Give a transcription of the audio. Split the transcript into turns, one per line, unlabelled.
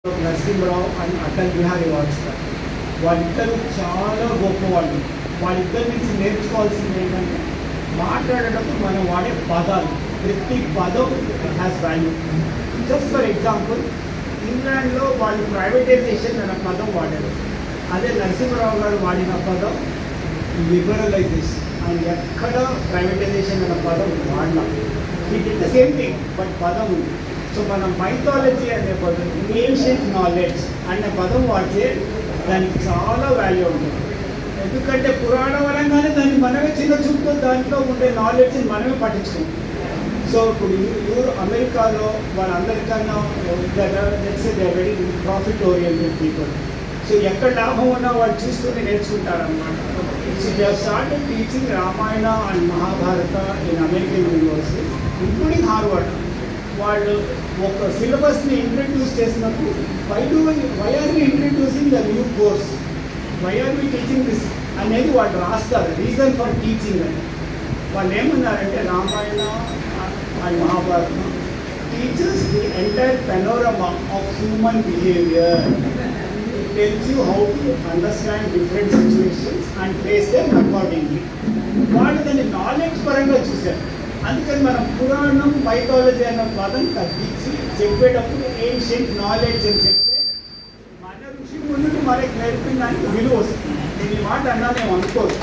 Narasimharao and Atal Bihari Vajpayee వాళ్ళిద్దరు చాలా గొప్పవాళ్ళు. వాళ్ళిద్దరి నుంచి నేర్చుకోవాల్సింది ఏంటంటే మాట్లాడేటప్పుడు మనం వాడే పదాలు, ప్రతి పదం has value. Just for example, ఇంగ్లాండ్లో వాళ్ళు ప్రైవేటైజేషన్ అనే పదం వాడారు. అదే నరసింహరావు గారు వాడిన పదం లిబరలైజేషన్. ఆయన ఎక్కడ ప్రైవేటైజేషన్ అనే పదం వాడినాం. It is the same thing, but పదం ఉంది. సో మనం మైథాలజీ అనే పదం, ఏన్షియంట్ నాలెడ్జ్ అనే పదం వాడితే దానికి చాలా వాల్యూ ఉంటుంది. ఎందుకంటే పురాణం అనగానే దాన్ని మనమే చిన్న చూపుతో దాంట్లో ఉండే నాలెడ్జ్ని మనమే పట్టించుకుంటాం. సో ఇప్పుడు అమెరికాలో వాళ్ళందరికన్నా very profit oriented people. So ఎక్కడ లాభం ఉన్నా వాళ్ళు చూసుకుని నేర్చుకుంటారన్నమాట. So they started teaching Ramayana and Mahabharata in American university, including Harvard. వాళ్ళు ఒక సిలబస్ని ఇంట్రడ్యూస్ చేసినప్పుడు why are we introducing the new course, why are we teaching this అనేది వాళ్ళు రాస్తారు. రీజన్ ఫర్ టీచింగ్ అని వాళ్ళు ఏమన్నారంటే Ramayana and Mahabharatam teachers the entire panorama of human behaviour. It tells you how to understand different situations and face them accordingly. వాళ్ళు దాన్ని knowledge పరంగా చూశారు. అందుకని మనం పురాణం మైథాలజీ అన్న పదం తగ్గించి చెప్పేటప్పుడు ఏన్షియంట్ నాలెడ్జ్ అని చెప్తే మన ఋషి ముందు మనకి నేర్పిన దానికి విలువ వస్తుంది. నేను ఈ మాట అన్నా మేము అనుకోవచ్చు.